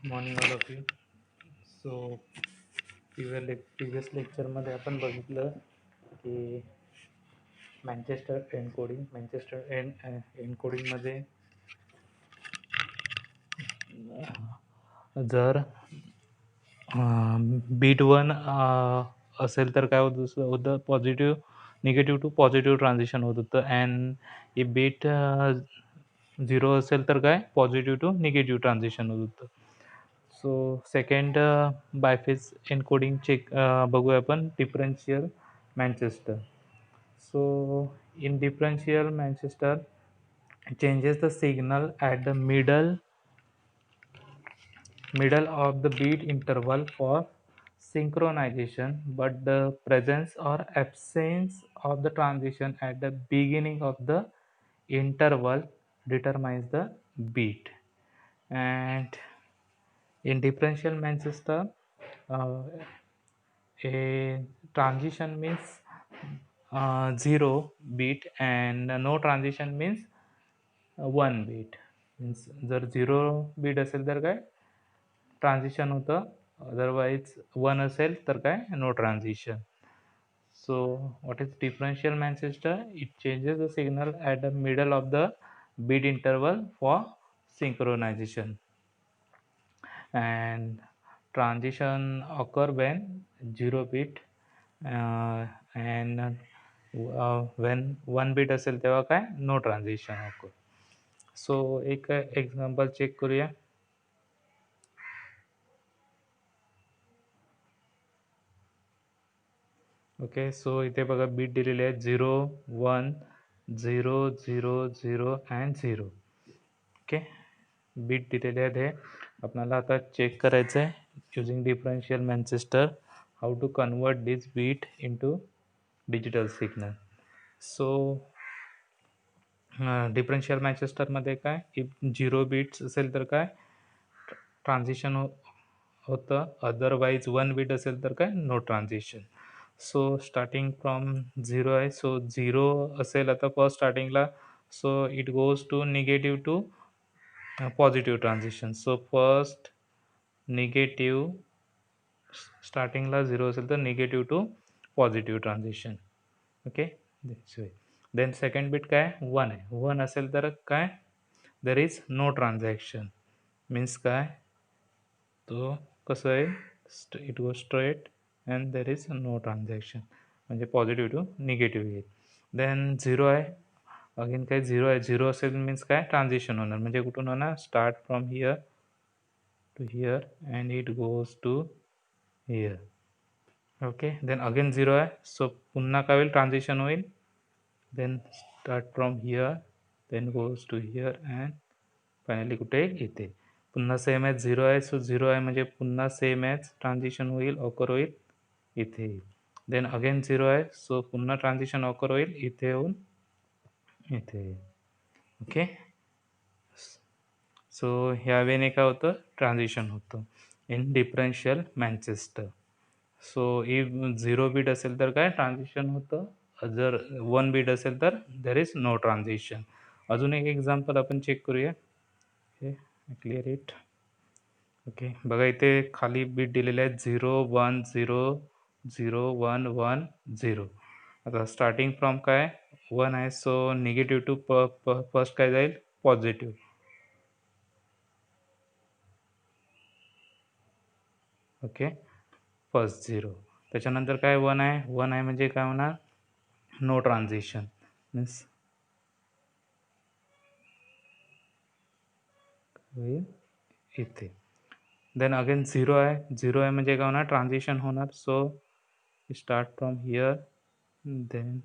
Morning all of you. So previous लेक्चरमध्ये आपण बघितलं की मँचेस्टर एन्कोडिंगमध्ये जर बीट 1 असेल तर काय होतं positive negative to positive transition होत होतं. अँड बीट 0 असेल तर काय पॉझिटिव्ह टू निगेटिव्ह ट्रान्झिशन होत होतं. सो सेकंड बायफेस एन्कोडिंग चेक बघूया आपण differential Manchester. So in differential Manchester changes the signal at the middle of the beat interval for synchronization, but the presence or absence of the transition at the beginning of the interval determines the beat. And in differential Manchester, uh, a transition means 0 beat and no transition means 1 beat. Means जर 0 bit असेल तर काय transition होतं, otherwise 1 असेल तर काय no transition. So what is differential Manchester? It changes the signal at the middle of the bit interval for synchronization, and transition occur when 0 bit and when 1 bit असेल तेव्हा काय नो ट्रान्झिशन occur. सो एक example check करूया. Okay, सो इथे बघा beat दिलेले आहेत 0 1 0 0 0 and 0. Okay, beat दिलेले आहेत. हे आपल्याला आता चेक करायचं आहे using differential Manchester how to convert this bit into digital signal. So differential मॅनचेस्टरमध्ये काय इफ 0 बीट्स असेल तर काय ट्रान्झिशन होतं, अदरवाईज 1 बीट असेल तर काय no transition. So starting from 0 आहे. सो 0 असेल आता फर्स्ट स्टार्टिंगला, so it goes to negative to positive transition. So first negative स्टार्टिंगला 0 असेल तर negative to positive transition. Okay, then second bit काय 1 आहे. 1 असेल तर काय there is no transaction. Means काय तो कसं आहे it goes straight and there is no transaction, म्हणजे पॉझिटिव्ह टू निगेटिव्ह येईल. देन 0 आहे, अगेन काय 0 आहे. 0 असेल मीन्स काय ट्रान्झिशन होणार, म्हणजे कुठून होणार start from here to here and it goes to here. Okay, then again 0 आहे. सो पुन्हा काय होईल ट्रान्झिशन होईल. Then start from here then goes to here and finally कुठे येते. पुन्हा सेम ॲज 0 आहे. सो 0 आहे म्हणजे पुन्हा सेम ॲज ट्रान्झिशन होईल, ऑकर होईल इथे येईल. देन अगेन 0 आहे. सो पुन्हा ट्रान्झिशन ऑकर होईल इथे येऊन इथे येईल. ओके, सो ह्या वेने काय होतं ट्रान्झिशन होतं in differential Manchester. So if 0 bit असेल तर काय ट्रान्झिशन होतं, जर 1 बीट असेल तर देर इज नो ट्रान्झिशन. अजून एक एक्झाम्पल आपण चेक करूया. Okay, clear it. ओके, बघा इथे खाली बीट दिलेले आहेत 0 1 0 0 1 1 0. आता स्टार्टिंग फ्रॉम काय 1 आहे. सो निगेटिव्ह टू फर्स्ट काय जाईल पॉझिटिव्ह. ओके, फर्स्ट 0, त्याच्यानंतर काय 1 आहे. 1 आहे म्हणजे काय होणार नो ट्रान्झिशन, मीन्स होईल इथे. देन अगेन 0 आहे. 0 आहे म्हणजे काय होणार ट्रान्झिशन होणार. So start from here then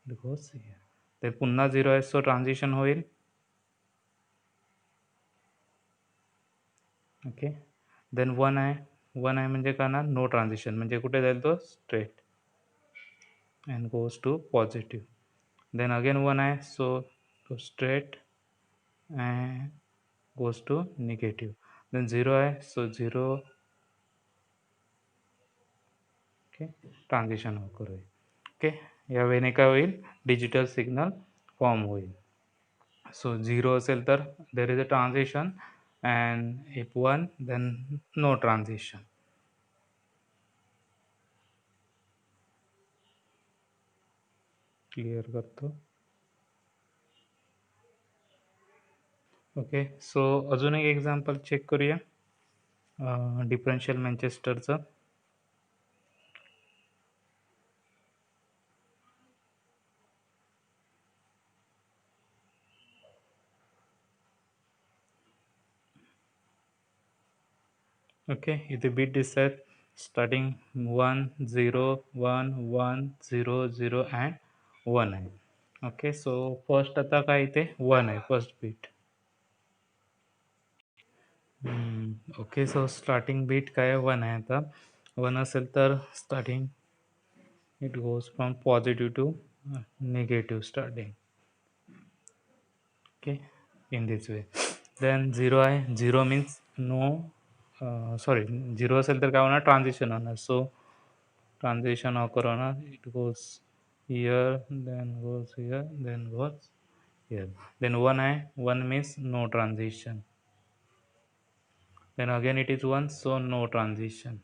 goes here. ते पुन्हा 0 आहे. सो ट्रान्झिशन होईल. ओके, देन 1 आहे. 1 आहे म्हणजे काय ना नो ट्रान्झिशन, म्हणजे कुठे जाईल तो straight and goes to positive. Then again 1 आहे. सो तो straight and goes to negative. Then 0 आहे. सो 0 ओके ट्रान्झिशन ऑकर होईल. ओके, या वेने काय होईल डिजिटल सिग्नल फॉर्म होईल. सो 0 असेल तर there is a transition and if 1 then no transition. Clear करतो. ओके, सो अजून एक एक्झाम्पल चेक करूया डिफरन्शियल मँचेस्टरचं. ओके, इथे बीट दिसत आहेत स्टार्टिंग 1 0 1 1 0 0 अँड 1 आहे. ओके, सो फर्स्ट आता काय इथे 1 आहे first bit. Okay, so starting bit काय 1 आहे. आता 1 असेल तर starting it goes from positive to negative starting. Okay, in this way. Then 0 आहे, 0 मीन्स नो सॉरी 0 असेल तर काय होणार ट्रान्झिशन होणार. सो ट्रान्झिशन ऑकर होणार. It goes here then goes here then goes here. Then 1 आहे, 1 means no transition. then again it is 1, so no transition.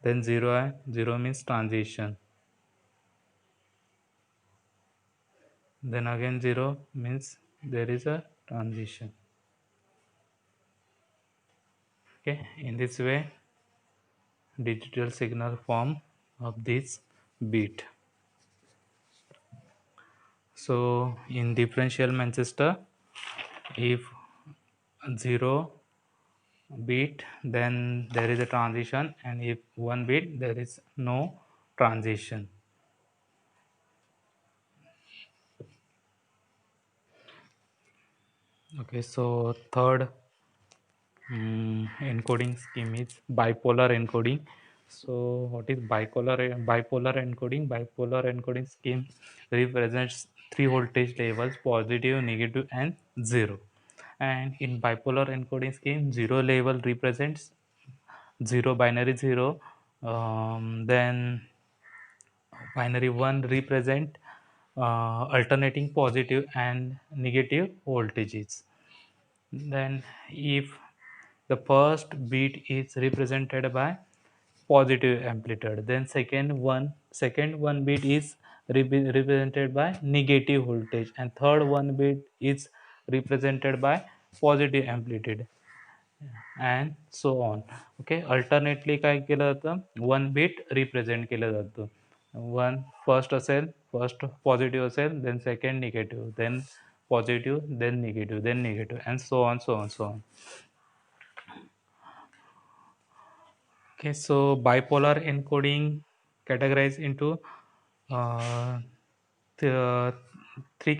Then 0 hai, 0 means transition. Then again 0 means there is a transition. Okay, in this way digital signal form of this bit. So in differential Manchester, if 0 bit then there is a transition, and if 1 bit there is no transition. Okay, so third encoding scheme is bipolar encoding. So what is bipolar encoding? Bipolar encoding scheme represents three voltage levels: positive, negative and zero. And in bipolar encoding scheme, zero level represents zero, binary zero. Then binary 1 represent alternating positive and negative voltages. Then if the first bit is represented by positive amplitude, then second one bit is represented by negative voltage, and third one bit is represented by positive amplitude, and so on. Okay, alternately काय केलं जातं, one beat represent केलं जातं. One first असेल, first positive असेल, then second negative, then positive, then negative and so on so on so on. Okay, so bipolar encoding categorized into uh, three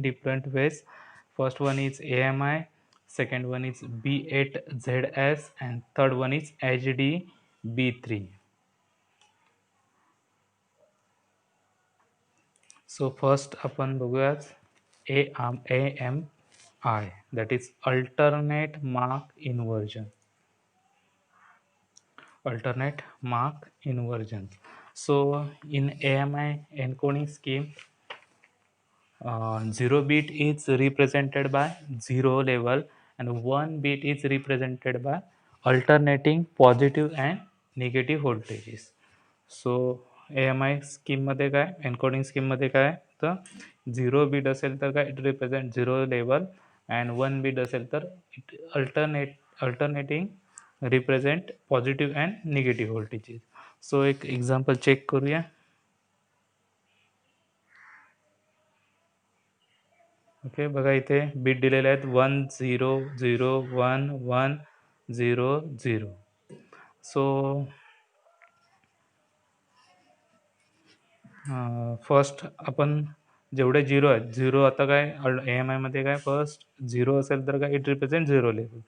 different ways. First one is AMI, second one is B8ZS, and third one is HDB3. So first आपण बघूयात AMI, that is alternate mark inversion. Alternate mark inversion. So in AMI encoding scheme, 0 bit is represented by 0 level, and 1 bit is represented by alternating positive and negative voltages. So AMI scheme मध्ये काय, encoding scheme मध्ये काय, तर 0 bit असेल तर काय it represent 0 level, and 1 bit असेल तर it alternating represent positive and negative voltages. So एक एक्झाम्पल चेक करूया. ओके, बघा इथे बीट दिलेले आहेत 1 0 0 1 1 0 0. सो फर्स्ट आपण जेवढे झिरो आहेत, झिरो आता काय AMI मध्ये काय, फर्स्ट झिरो असेल तर काय it represent zero level.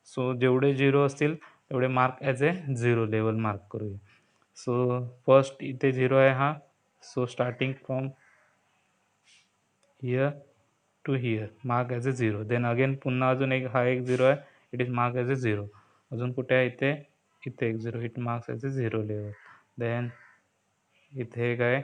So जेवढे झिरो असतील तेवढे mark as a zero level mark करूया. सो फर्स्ट इथे झिरो आहे हा, so starting from here to here mark as a zero. Then again पुन्हा अजून एक हा एक झिरो आहे, it is mark as a zero. अजून कुठे आहे इथे, इथे एक zero, it marks as a zero level. Then इथे काय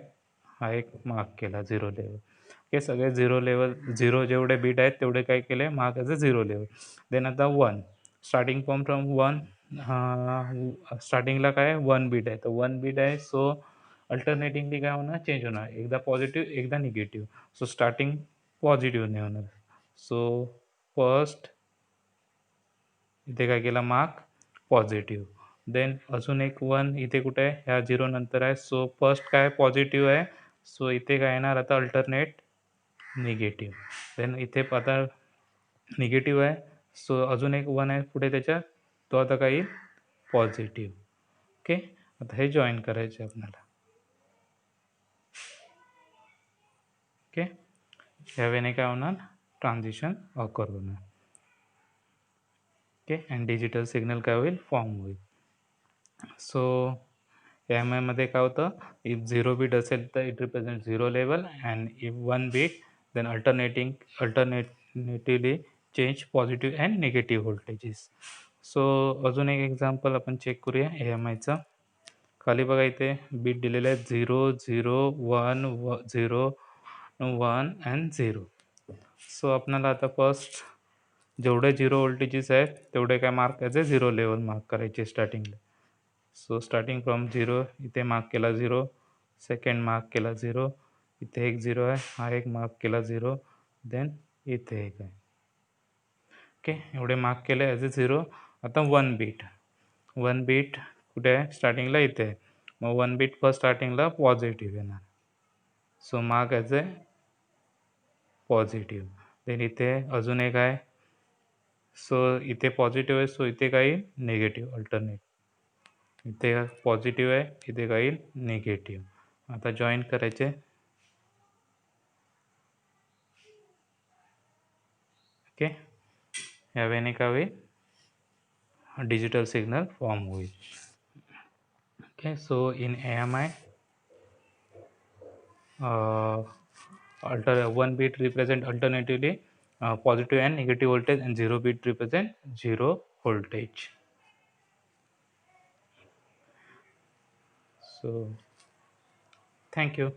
हा एक मार्क केला झिरो लेवल. ओके, सगळे झिरो लेवल, झिरो जेवढे बीट आहेत तेवढे काय केले, mark as a zero level. Then आता 1 स्टार्टिंग फ्रॉम 1, स्टार्टिंगला काय 1 बीट आहे, तर 1 बीट आहे, सो अल्टरनेटिंगली काय होणार, चेंज होणार, एकदा पॉझिटिव्ह एकदा निगेटिव्ह. सो स्टार्टिंग पॉझिटिव्हने होणार. सो फर्स्ट इथे काय केला, मार्क पॉझिटिव्ह. देन अजून एक 1 इथे कुठे आहे, ह्या 0 नंतर आहे, सो फर्स्ट काय पॉझिटिव्ह आहे, सो इथे काय येणार आता अल्टरनेट निगेटिव्ह. देन इथे आता निगेटिव्ह आहे, सो अजून एक 1 आहे पुढे त्याच्यात, तो आता काय येईल, पॉझिटिव्ह. ओके, आता हे जॉईन करायचे आपल्याला. ओके, ह्या वेळेने काय होणार, ट्रान्झिशन ऑकर होणार. ओके, अँड डिजिटल सिग्नल काय होईल, फॉर्म होईल. सो एम आयमध्ये काय होतं, इफ 0 बीट असेल तर it represent 0 level, and if 1 bit then alternatively change positive and negative voltages. So अजून एक एक्झाम्पल आपण चेक करूया ए एम आयचं. खाली बघा इथे बीट दिलेले आहेत 0 0 1 0 1 अँड 0. सो आपल्याला आता फर्स्ट जेवढे 0 व्होल्टेजेस आहेत तेवढे काय मार्क करायचे, 0 लेवल मार्क करायचे स्टार्टिंगला. सो स्टार्टिंग फ्रॉम 0 इथे मार्क केला 0, सेकंड मार्क केला 0, इथे एक 0 आहे, हा एक मार्क केला 0, देन इथे एक आहे. ओके, एवढे मार्क केले ॲज अ 0. आता 1 बीट, 1 बीट कुठे आहे, स्टार्टिंगला इथे आहे, मग 1 बीट फर्स्ट स्टार्टिंगला पॉझिटिव्ह येणार, so mark as a positive. Then इथे अजून एक आहे, सो इथे पॉझिटिव्ह आहे, सो इथे काही निगेटिव्ह अल्टरनेट, इथे पॉझिटिव्ह आहे, इथे काही निगेटिव्ह. आता जॉईन करायचे. ओके, ह्या वेळेने काय होईल, डिजिटल सिग्नल फॉर्म होईल. Okay, so in AMI 1 bit represent alternatively positive and negative voltage, and 0 bit represent 0 voltage. So thank you.